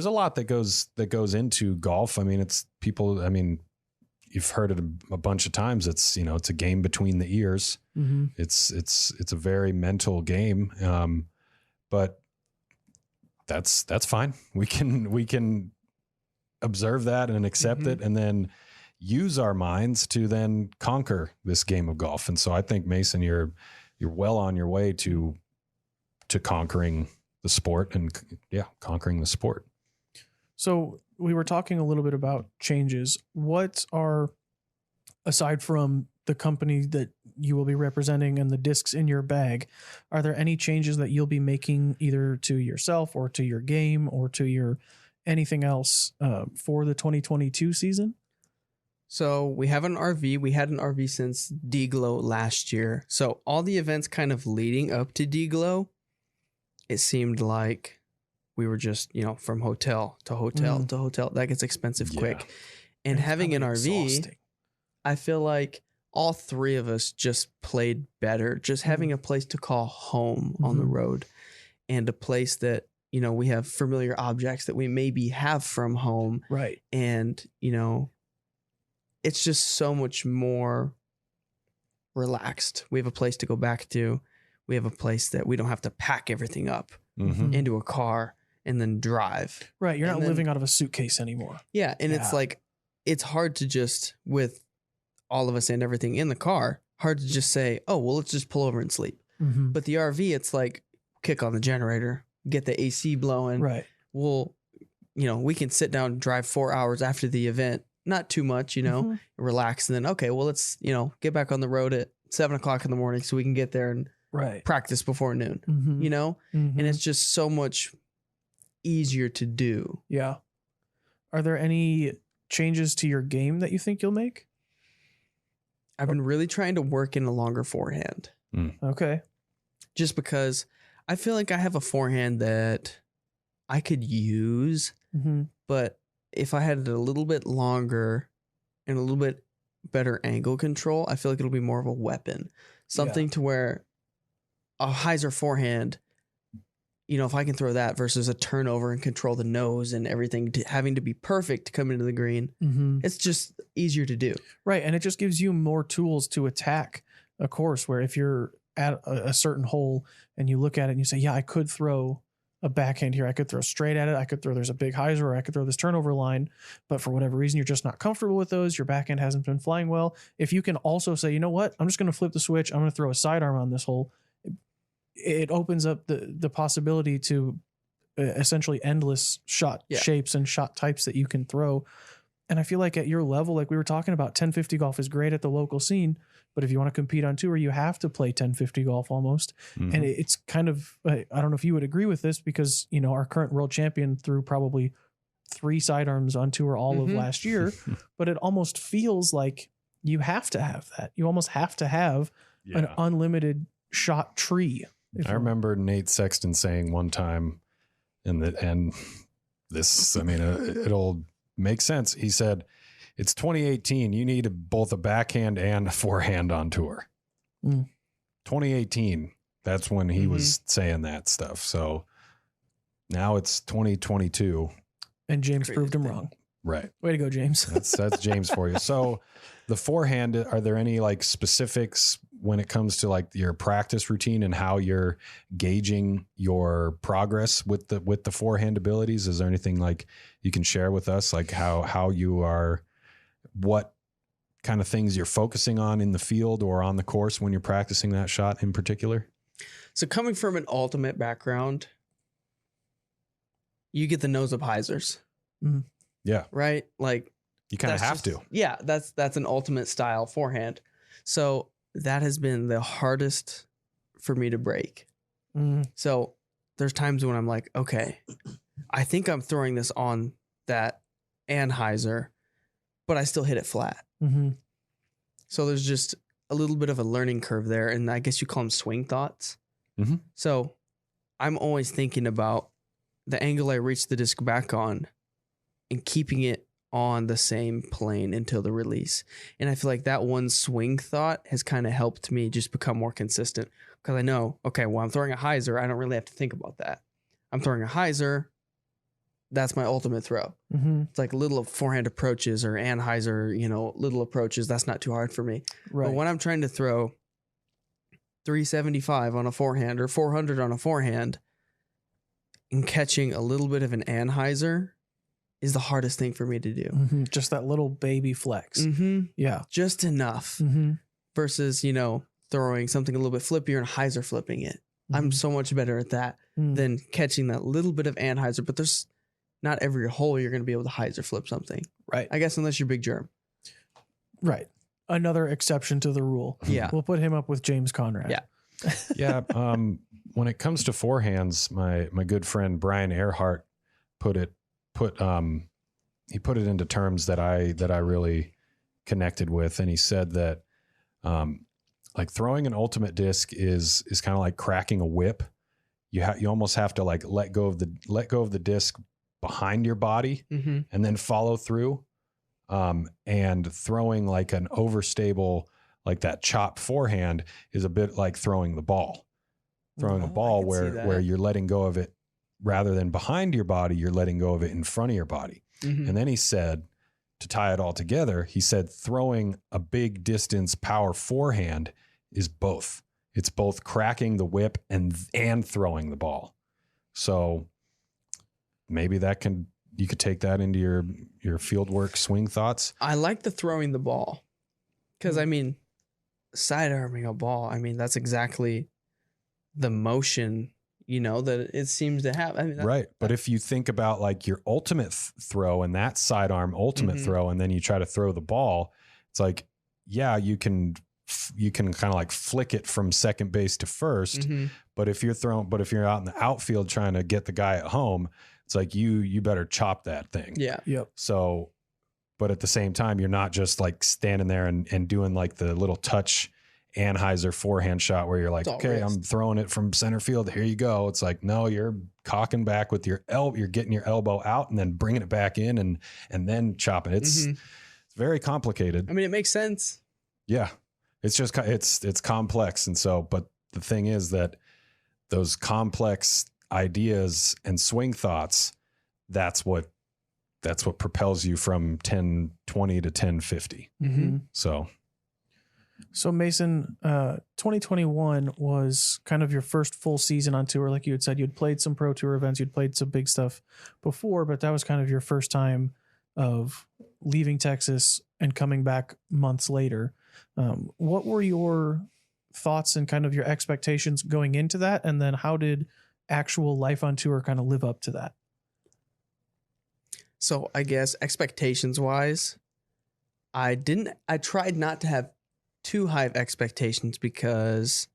a lot that goes into golf. You've heard it a bunch of times. It's a game between the ears. mm-hmm. It's a very mental game. But that's fine. We can observe that and accept Mm-hmm. it, and then use our minds to then conquer this game of golf. And so I think, Mason, you're well on your way to conquering the sport, and conquering the sport. So we were talking a little bit about changes. What are, aside from the company that you will be representing and the discs in your bag, are there any changes that you'll be making either to yourself or to your game or to your anything else for the 2022 season? So we have an RV. We had an RV since D-Glow last year. So all the events kind of leading up to D-Glow, it seemed like we were just, from hotel to hotel to hotel. That gets expensive quick. And It's having an probably RV, exhausting. I feel like all 3 of us just played better. Just having a place to call home on the road, and a place that, we have familiar objects that we maybe have from home. Right. And, it's just so much more relaxed. We have a place to go back to. We have a place that we don't have to pack everything up Mm-hmm. into a car and then drive. Right. You're And not then- living out of a suitcase anymore. Yeah. And it's Yeah. like, it's hard to just, with all of us and everything in the car, hard to just say, oh, well, let's just pull over and sleep. Mm-hmm. But the RV, it's like, kick on the generator, get the AC blowing. Right. We'll, we can sit down and drive 4 hours after the event. Not too much, Mhm. relax. And then, okay, well, let's, get back on the road at 7:00 in the morning so we can get there and Right. practice before noon, Mm-hmm. And it's just so much easier to do. Yeah. Are there any changes to your game that you think you'll make? I've been really trying to work in a longer forehand Okay. just because I feel like I have a forehand that I could use, Mm-hmm. but if I had it a little bit longer and a little bit better angle control, I feel like it'll be more of a weapon. Something to where a hyzer forehand, if I can throw that versus a turnover and control the nose and everything, having to be perfect to come into the green, Mm-hmm. it's just easier to do. Right. And it just gives you more tools to attack a course, where if you're at a certain hole and you look at it and you say, yeah, I could throw a backhand here. I could throw straight at it. I could throw, there's a big hyzer, or I could throw this turnover line, but for whatever reason, you're just not comfortable with those. Your backhand hasn't been flying well. If you can also say, you know what, I'm just going to flip the switch. I'm going to throw a sidearm on this hole. It opens up the possibility to essentially endless shot shapes and shot types that you can throw. And I feel like at your level, like we were talking about, 1050 golf is great at the local scene, but if you want to compete on tour, you have to play 1050 golf almost. Mm-hmm. And it's kind of, I don't know if you would agree with this, because, our current world champion threw probably 3 sidearms on tour all of last year, but it almost feels like you have to have that. You almost have to have an unlimited shot tree. I remember Nate Sexton saying one time, and this, it'll make sense. He said, it's 2018. You need both a backhand and a forehand on tour. 2018. That's when he was saying that stuff. So now it's 2022. And James Crazy proved him thing. wrong. Right. Way to go, James. That's James for you. So the forehand, are there any like specifics when it comes to like your practice routine and how you're gauging your progress with the forehand abilities? Is there anything like you can share with us, like how you are, what kind of things you're focusing on in the field or on the course when you're practicing that shot in particular? So coming from an ultimate background, you get the nose up hyzers, Yeah. right? Like You kind of that's have just- to. Yeah, that's an ultimate style forehand. So that has been the hardest for me to break. Mm, So there's times when I'm like, okay, I think I'm throwing this on that Anheuser, but I still hit it flat. mm-hmm. So there's just a little bit of a learning curve there. And I guess you call them swing thoughts. Mhm. So I'm always thinking about the angle I reach the disc back on and keeping it on the same plane until the release. And I feel like that one swing thought has kind of helped me just become more consistent because I know, okay, well, I'm throwing a hyzer. I don't really have to think about that. I'm throwing a hyzer. That's my ultimate throw. Mm-hmm. It's like little forehand approaches or Anheuser, little approaches. That's not too hard for me. Right. But when I'm trying to throw 375 on a forehand or 400 on a forehand and catching a little bit of an Anheuser is the hardest thing for me to do. Mhm. Just that little baby flex. Mm-hmm. Yeah. Just enough Mm-hmm. versus, throwing something a little bit flippier and hyzer flipping it. I'm so much better at that Mm. than catching that little bit of Anheuser. But there's not every hole you're going to be able to hyzer flip something. Right. I guess unless you're Big Germ. Right. Another exception to the rule. Yeah. We'll put him up with James Conrad. Yeah. Yeah. When it comes to forehands, my good friend Brian Earhart put it into terms that I really connected with, and he said that like throwing an ultimate disc is kind of like cracking a whip. You almost have to like let go of the disc behind your body Mm-hmm. and then follow through. And throwing like an overstable, like that chop forehand is a bit like throwing the ball. Throwing Oh, a I ball can see where that. you're letting go of it rather than behind your body, you're letting go of it in front of your body. Mm-hmm. And then he said, to tie it all together, he said throwing a big distance power forehand is both. It's both cracking the whip and throwing the ball. So maybe you could take that into your field work swing thoughts. I like the throwing the ball because, side arming a ball, that's exactly the motion, that it seems to have. Right. But if you think about like your ultimate throw and that sidearm ultimate Mhm. throw, and then you try to throw the ball, it's like, yeah, you can kind of like flick it from second base to first. Mhm. But if you're out in the outfield trying to get the guy at home, it's like you better chop that thing. Yeah. Yep. So, but at the same time, you're not just like standing there and doing like the little touch Anheuser forehand shot where you're like, It's all okay, wrist. I'm throwing it from center field. Here you go. It's like, no, you're cocking back with your elbow. You're getting your elbow out and then bringing it back in and then chopping. It's Mhm. it's very complicated. It makes sense. Yeah, it's just it's complex. And so, but the thing is that those complex ideas and swing thoughts, that's what propels you from 1020 to 1050. Mm-hmm. So Mason, 2021 was kind of your first full season on tour. Like you had said, you'd played some pro tour events, you'd played some big stuff before, but that was kind of your first time of leaving Texas and coming back months later. What were your thoughts and kind of your expectations going into that? And then how did actual life on tour kind of live up to that? So I guess expectations wise, I tried not to have too high of expectations because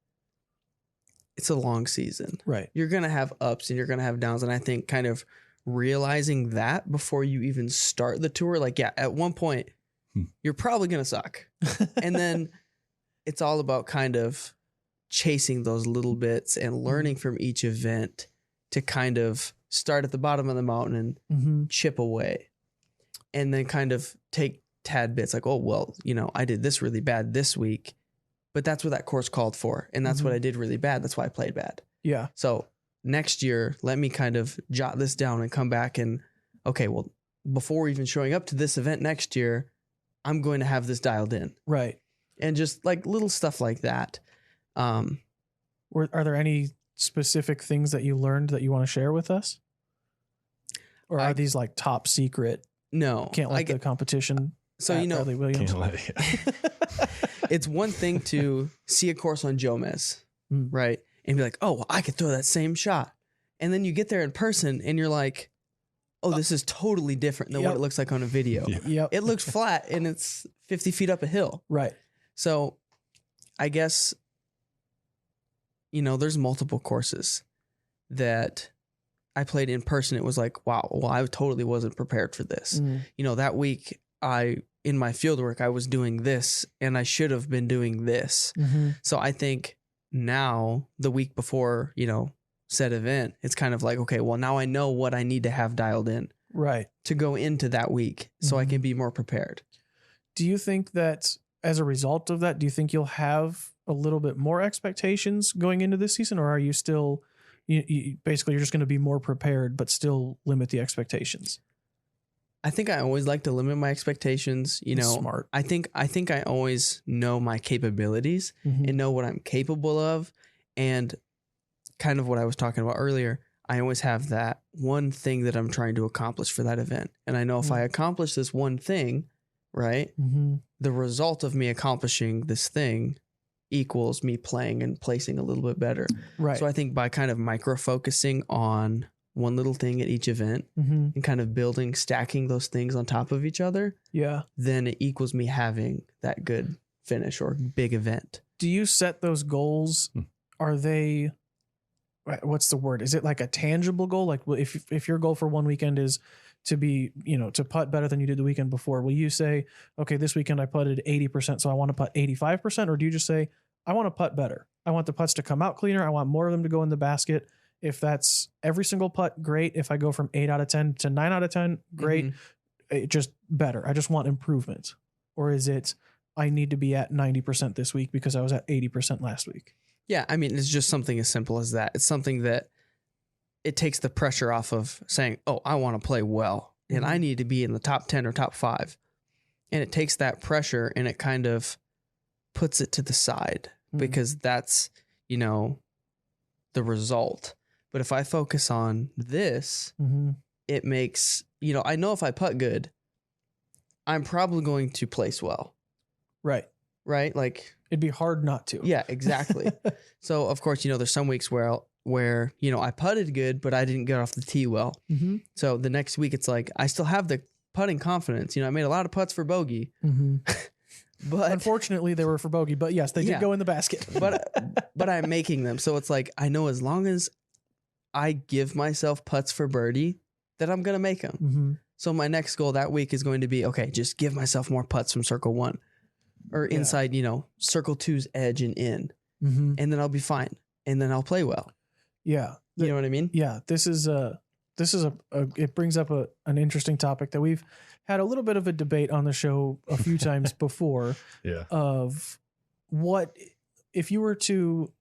it's a long season. Right. You're going to have ups and you're going to have downs. And I think kind of realizing that before you even start the tour, like, yeah, at one point you're probably going to suck. And then it's all about kind of chasing those little bits and learning from each event to kind of start at the bottom of the mountain and Mm-hmm. chip away and then kind of take tad bits like, oh, well, I did this really bad this week, but that's what that course called for. And that's what I did really bad. That's why I played bad. Yeah. So next year, let me kind of jot this down and come back and, okay, well, before even showing up to this event next year, I'm going to have this dialed in. Right. And just like little stuff like that. Are there any specific things that you learned that you want to share with us? Or are these like top secret? No. Can't let the competition. So, Bradley Williams. Can't let it's one thing to see a course on Jomez, right? And be like, oh, well, I could throw that same shot. And then you get there in person and you're like, oh, this is totally different than what it looks like on a video. Yep. It looks flat and it's 50 feet up a hill. Right. So I guess, there's multiple courses that I played in person. It was like, wow, well, I totally wasn't prepared for this. That week in my field work, I was doing this and I should have been doing this. So I think now the week before, said event, it's kind of like, okay, well, now I know what I need to have dialed in. Right. To go into that week so I can be more prepared. Do you think that as a result of that, do you think you'll have a little bit more expectations going into this season, or are you still, basically you're just going to be more prepared, but still limit the expectations? I think I always like to limit my expectations. Smart. I think I always know my capabilities and know what I'm capable of. And kind of what I was talking about earlier, I always have that one thing that I'm trying to accomplish for that event. And I know if I accomplish this one thing, right, the result of me accomplishing this thing equals me playing and placing a little bit better. Right. So I think by kind of micro focusing on one little thing at each event and kind of stacking those things on top of each other, then it equals me having that good finish or big event. Do you set those goals? Are they, what's the word? Is it like a tangible goal? Like if your goal for one weekend is to be, to putt better than you did the weekend before, will you say, okay, this weekend I putted 80%, so I want to putt 85%? Or do you just say, I want to putt better. I want the putts to come out cleaner. I want more of them to go in the basket. If that's every single putt, great. If I go from 8 out of 10 to 9 out of 10, great. It just better. I just want improvement. Or is it, I need to be at 90% this week because I was at 80% last week? Yeah. I mean, it's just something as simple as that. It's something that it takes the pressure off of saying, oh, I want to play well and I need to be in the top 10 or top 5. And it takes that pressure and it kind of puts it to the side because that's, the result. But if I focus on this, it makes, I know if I putt good, I'm probably going to place well. Right. Right? Like, it'd be hard not to. Yeah, exactly. So, of course, there's some weeks where I putted good, but I didn't get off the tee well. So the next week, it's like, I still have the putting confidence. I made a lot of putts for bogey. But unfortunately, they were for bogey. But yes, they did go in the basket. but I'm making them. So it's like, I know as long as I give myself putts for birdie, that I'm going to make them. So my next goal that week is going to be, okay, just give myself more putts from circle 1 or inside, circle 2's edge and in. And then I'll be fine. And then I'll play well. Yeah. You know what I mean? Yeah. This is it brings up an interesting topic that we've had a little bit of a debate on the show a few times before. Of what, if you were to,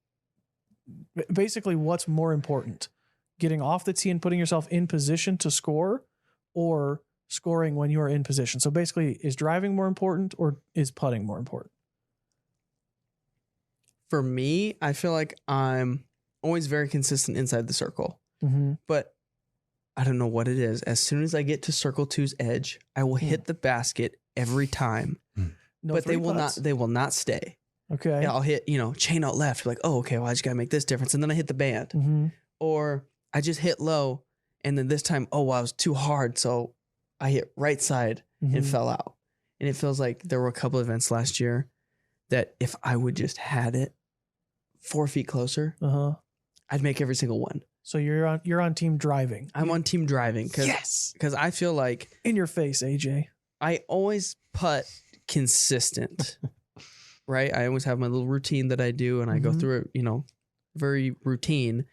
basically what's more important, getting off the tee and putting yourself in position to score, or scoring when you are in position? So basically, is driving more important or is putting more important? For me, I feel like I'm always very consistent inside the circle, but I don't know what it is. As soon as I get to circle 2's edge, I will hit the basket every time, but they will not stay. Okay. Yeah, I'll hit, chain out left. Like, oh, okay, well, I just got to make this difference. And then I hit the band, or I just hit low. And then this time, oh, well, I was too hard. So I hit right side and fell out. And it feels like there were a couple events last year that if I would just had it 4 feet closer, I'd make every single one. So you're on team driving. I'm on team driving. Yes. Because I feel like, in your face, AJ, I always putt consistent, right? I always have my little routine that I do and I go through it, very routine.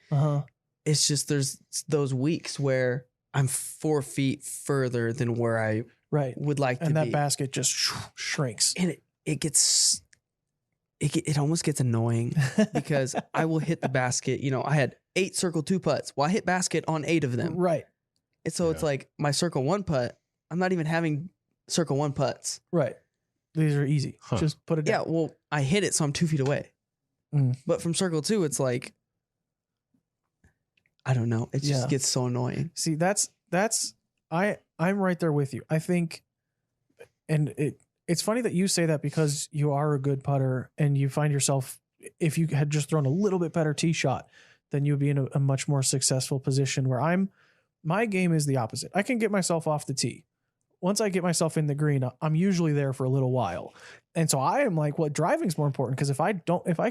It's just, there's those weeks where I'm 4 feet further than where I would like to be. And that basket just shrinks. And it almost gets annoying because I will hit the basket. I had 8 circle 2 putts. Well, I hit basket on 8 of them. Right. So it's Yeah. like my circle one putt, I'm not even having circle one putts. Right. These are easy. Huh. Just put it Yeah, down. well, I hit it, so I'm 2 feet away. Mm. But from circle two, it's like, I don't know. It just Yeah. gets so annoying. See, I'm right there with you. I think, and it's funny that you say that because you are a good putter and you find yourself, if you had just thrown a little bit better tee shot, then you'd be in a much more successful position where my game is the opposite. I can get myself off the tee. Once I get myself in the green, I'm usually there for a little while. And so I am like, driving's more important, because if I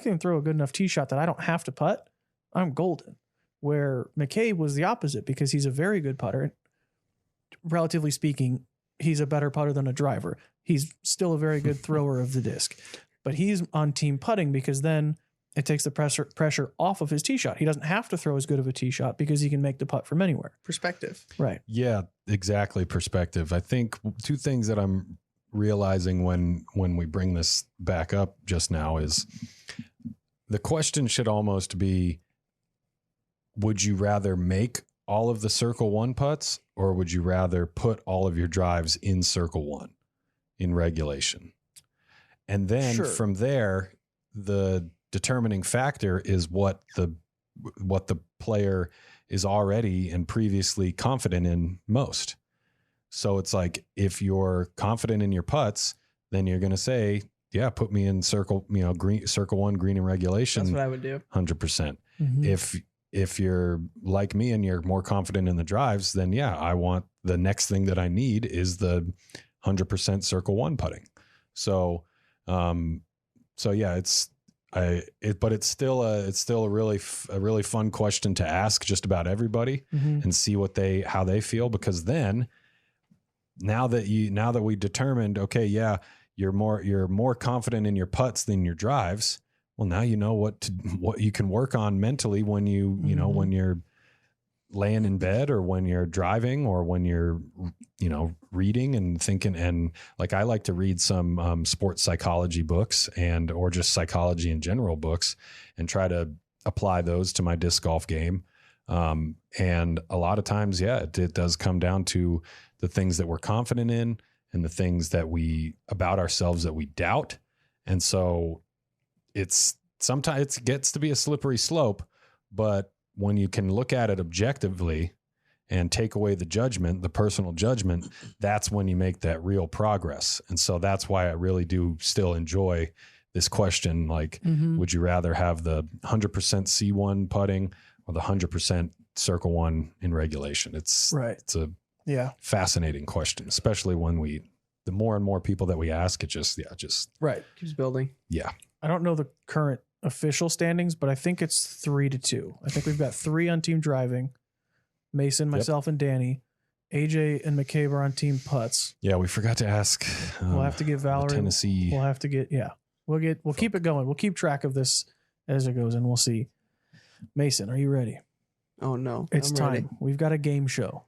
can throw a good enough tee shot that I don't have to putt, I'm golden. Where McCabe was the opposite, because he's a very good putter. Relatively speaking, he's a better putter than a driver. He's still a very good thrower of the disc, but he's on team putting, because then it takes the pressure off of his tee shot. He doesn't have to throw as good of a tee shot because he can make the putt from anywhere. Perspective. Right. Yeah, exactly. Perspective. I think two things that I'm realizing when we bring this back up just now is the question should almost be, would you rather make all of the circle one putts, or would you rather put all of your drives in circle one in regulation? And then from there, the determining factor is what the player is already and previously confident in most. So it's like, if you're confident in your putts, then you're going to say, yeah, put me in circle one, green in regulation. That's what I would do. 100%. Mm-hmm. If you're like me and you're more confident in the drives, then yeah, I want the next thing that I need is the 100% circle one putting. So yeah, but it's still a really fun question to ask just about everybody, and see how they feel, because then now that we determined, okay, yeah, you're more confident in your putts than your drives. Well, now you know what you can work on mentally when when you're laying in bed, or when you're driving, or when you're reading and thinking. And like, I like to read some sports psychology books or just psychology in general books, and try to apply those to my disc golf game. And a lot of times, yeah, it does come down to the things that we're confident in and the things about ourselves that we doubt. And so sometimes it gets to be a slippery slope, but when you can look at it objectively and take away the personal judgment, that's when you make that real progress. And so that's why I really do still enjoy this question. Like, would you rather have the 100% C1 putting or the 100% circle one in regulation? It's a fascinating question, especially when the more and more people that we ask, it just keeps building. Yeah. I don't know the current official standings, but I think it's 3-2. I think we've got 3 on team driving. Mason, myself, and Danny. AJ and McCabe are on team putts. Yeah, we forgot to ask. We'll have to get Valerie. Tennessee. We'll have to get, we'll keep it going. We'll keep track of this as it goes, and we'll see. Mason, are you ready? Oh no. It's I'm time. ready. We've got a game show.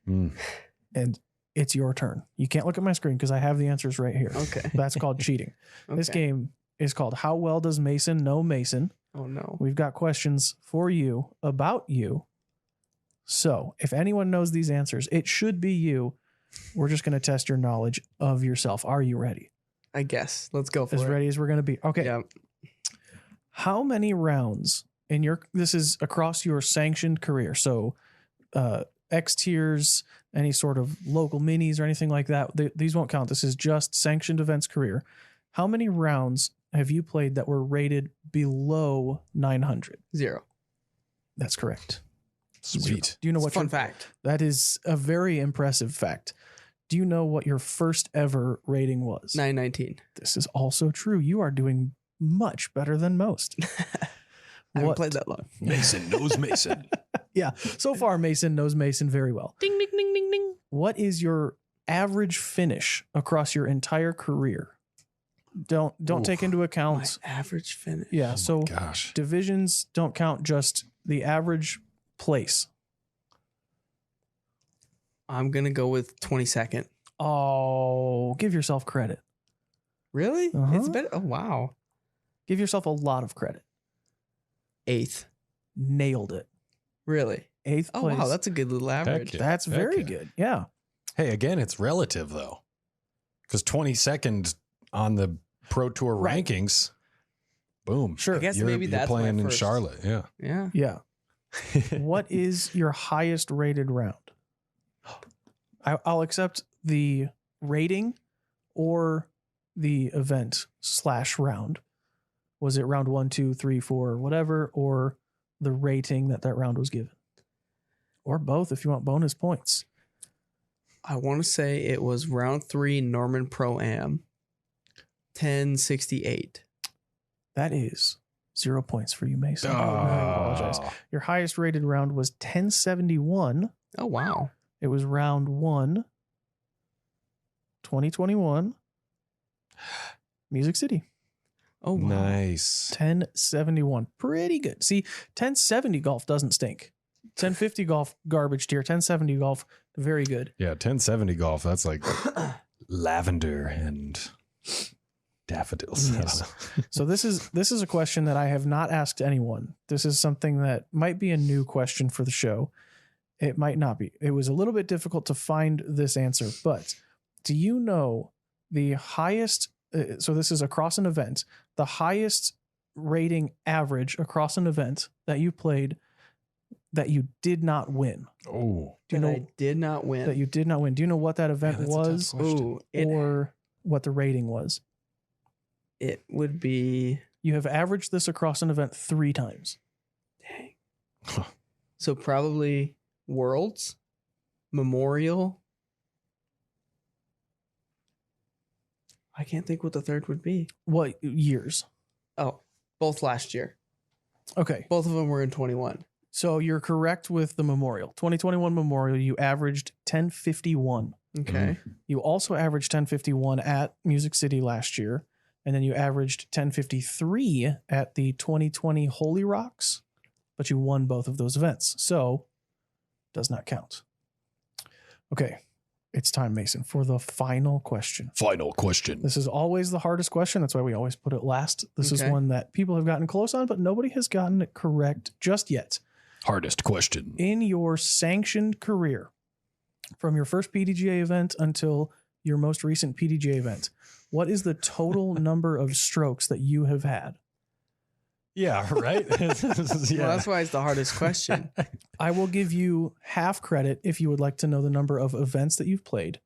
And it's your turn. You can't look at my screen because I have the answers right here. Okay. That's called cheating. This game is called How Well Does Mason Know Mason? Oh no. We've got questions for you about you. So if anyone knows these answers, it should be you. We're just going to test your knowledge of yourself. Are you ready? I guess. Let's go for it. As ready as we're going to be. Okay. Yeah. How many rounds this is across your sanctioned career? So, X tiers, any sort of local minis or anything like that. These won't count. This is just sanctioned events career. How many rounds have you played that were rated below 900? 0. That's correct. Sweet. Do you know It's what a fun fact? That is a very impressive fact. Do you know what your first ever rating was? 919. This is also true. You are doing much better than most. I haven't played that long. Mason knows Mason. Yeah. So far, Mason knows Mason very well. Ding, ding, ding, ding, ding. What is your average finish across your entire career? Don't take into account My average finish. Yeah. Oh So my gosh. divisions don't count, just the average place. I'm going to go with 22nd. Oh, give yourself credit. Really? Uh-huh. It's better. Oh, wow. Give yourself a lot of credit. 8th. Nailed it. Really? 8th Oh place. wow, that's a good little average. yeah. That's very Heck yeah. good. Yeah. Hey, again, it's relative though, because 22nd on the Pro Tour Right. rankings, boom. Sure. I guess You're maybe that's playing my in first. Charlotte. Yeah. Yeah. Yeah. What is your highest rated round? I'll accept the rating or the event / round. Was it round 1, 2, 3, 4, whatever, or the rating that round was given? Or both if you want bonus points. I want to say it was round 3 Norman Pro Am 1068. That is 0 points for you, Mason. Oh. I apologize. Your highest rated round was 1071. Oh wow. It was round 1, 2021, Music City. Oh wow. Nice. 1071. Pretty good. See, 1070 golf doesn't stink. 1050 golf, garbage tier. 1070 golf, very good. Yeah, 1070 golf. That's like lavender and daffodils. I don't Yes. know. So this is a question that I have not asked anyone. This is something that might be a new question for the show. It might not be. It was a little bit difficult to find this answer, but do you know the highest? So this is across an event. The highest rating average across an event that you played that you did not win. Oh, Do you That know I did not win. that you did not win? Do you know what that event that's a tough was, question. Ooh, it, or what the rating was? it would be You have averaged this across an event 3 times. dang. So probably Worlds, Memorial. I can't think what the third would be. What years? Oh, both last year. Okay. Both of them were in 21. So you're correct with the Memorial. 2021 Memorial, you averaged 1051. Okay. You also averaged 1051 at Music City last year. And then you averaged 1053 at the 2020 Holy Rocks, but you won both of those events. So does not count. Okay. It's time, Mason, for the final question. final question. This is always the hardest question. That's why we always put it last. This is Okay. one that people have gotten close on, but nobody has gotten it correct just yet. Hardest question. In your sanctioned career, from your first PDGA event until your most recent PDGA event, what is the total number of strokes that you have had? Yeah, right? Well, that's why it's the hardest question. I will give you half credit if you would like to know the number of events that you've played.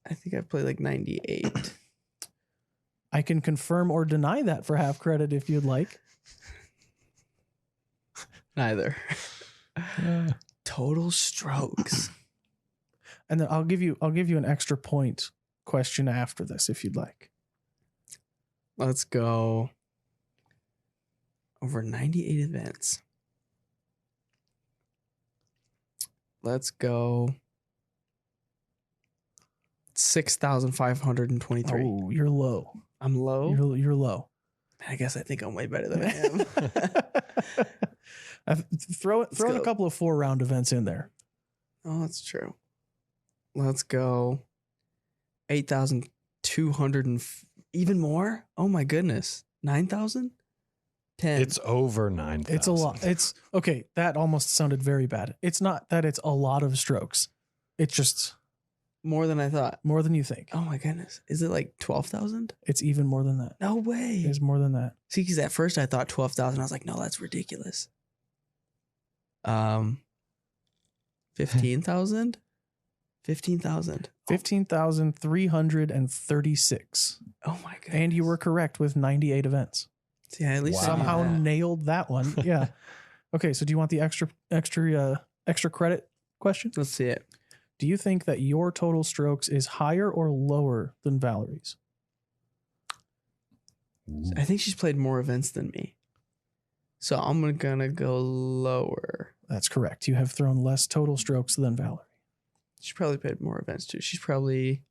I think I played like 98. I can confirm or deny that for half credit if you'd like. Neither. Total strokes. And then I'll give you an extra point question after this if you'd like. Let's go. Over 98 events. Let's go. 6,523. Oh, you're low. I'm low. You're low. I guess I think I'm way better than I am. Throw in go. a couple of 4-round events in there. Oh, that's true. Let's go. 8,200 and even more. Oh my goodness. 9,000? 10. It's over 9,000. It's a lot. It's okay. That almost sounded very bad. It's not that it's a lot of strokes. It's just more than I thought. more than you think. Oh my goodness. Is it like 12,000? It's even more than that. No way. It's more than that. See, because at first I thought 12,000. I was like, no, that's ridiculous. 15,000? 15,000. 15,336. Oh my goodness. And you were correct with 98 events. See, at least I knew Somehow that. nailed that one. Yeah. Okay. So do you want the extra credit question? Let's see it. Do you think that your total strokes is higher or lower than Valerie's? I think she's played more events than me. So I'm gonna go lower. That's correct. You have thrown less total strokes than Valerie. She probably played more events too. She's probably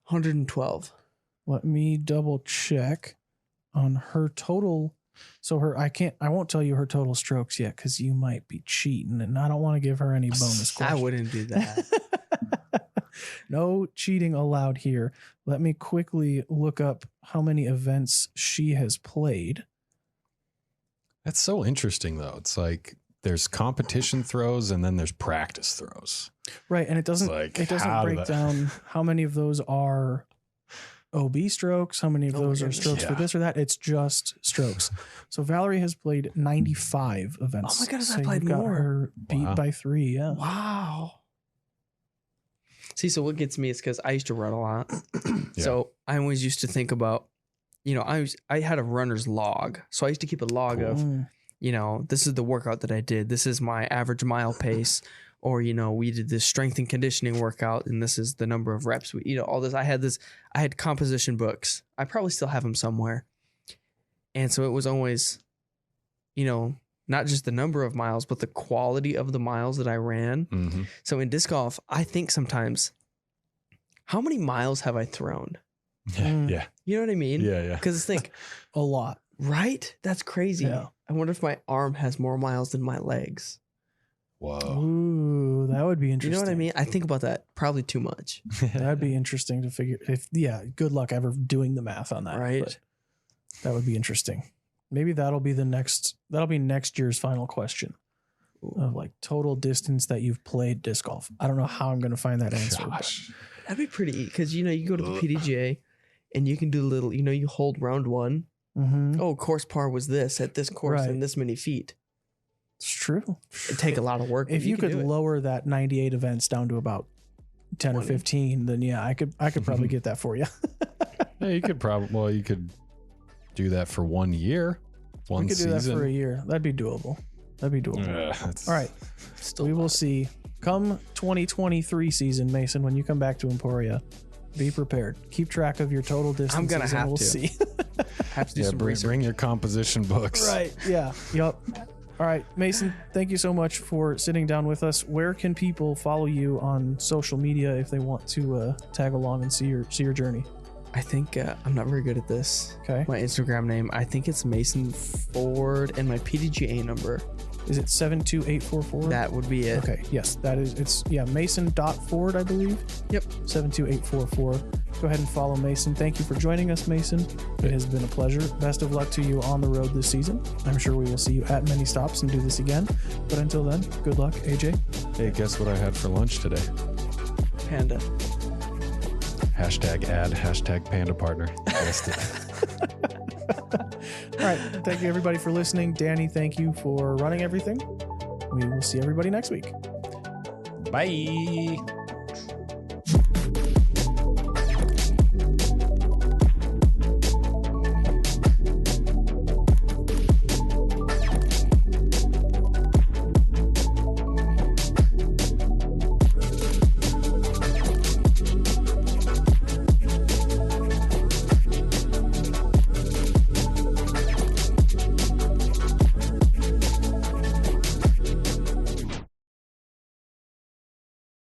112. Let me double check on her total. So I won't tell you her total strokes yet because you might be cheating and I don't want to give her any bonus I questions. wouldn't do that. No cheating allowed here. Let me quickly look up how many events she has played. That's so interesting, though. It's like there's competition throws and then there's practice throws. Right. And it doesn't break down how many of those are OB strokes, how many of those are strokes for this or that. It's just strokes. So Valerie has played 95 events. Oh my goodness, so I played you got more. her beat by 3. Yeah. Wow. See, so what gets me is because I used to run a lot. So I always used to think about, I had a runner's log. So I used to keep a log of, this is the workout that I did. This is my average mile pace. Or, we did this strength and conditioning workout and this is the number of reps. All this. I had composition books. I probably still have them somewhere. And so it was always, not just the number of miles, but the quality of the miles that I ran. Mm-hmm. So in disc golf, I think sometimes, how many miles have I thrown? Yeah. You know what I mean? Yeah. Because think A lot. right? That's crazy. Yeah. I wonder if my arm has more miles than my legs. Whoa. Ooh, that would be interesting. You know what I mean? I think about that probably too much. That'd be interesting to figure good luck ever doing the math on that. Right. But that would be interesting. Maybe that'll be next year's final question of like total distance that you've played disc golf. I don't know how I'm going to find that answer. Gosh. That'd be pretty because you go to the PDGA and you can do little, you hold round one. Mm-hmm. Oh, course par was this at this course Right. and this many feet. It's true. It'd take a lot of work. If but you could do it. lower that 98 events down to about 10 or 15, then yeah, I could probably get that for you. Yeah, you could do that for 1 year. One We could do season. that for a year. That'd be doable. All right. Still We will not. see. Come 2023 season, Mason, when you come back to Emporia, be prepared. Keep track of your total distance. I'm gonna have and we'll to. see. Have to do Yeah, some bring, research. bring your composition books. Right. Yeah. Yep. All right, Mason, thank you so much for sitting down with us. Where can people follow you on social media if they want to tag along and see your journey? I think I'm not very good at this. Okay. My Instagram name, I think it's Mason Ford, and my PDGA number. Is it 72844? That would be it. Okay. Yes, that is. It's Mason.Ford, I believe. Yep. 72844. Go ahead and follow Mason. Thank you for joining us, Mason. It has been a pleasure. Best of luck to you on the road this season. I'm sure we will see you at many stops and do this again. But until then, good luck, AJ. Hey, guess what I had for lunch today? Panda. #ad #Panda Partner. Guessed it. All right. Thank you, everybody, for listening. Danny, thank you for running everything. We will see everybody next week. Bye.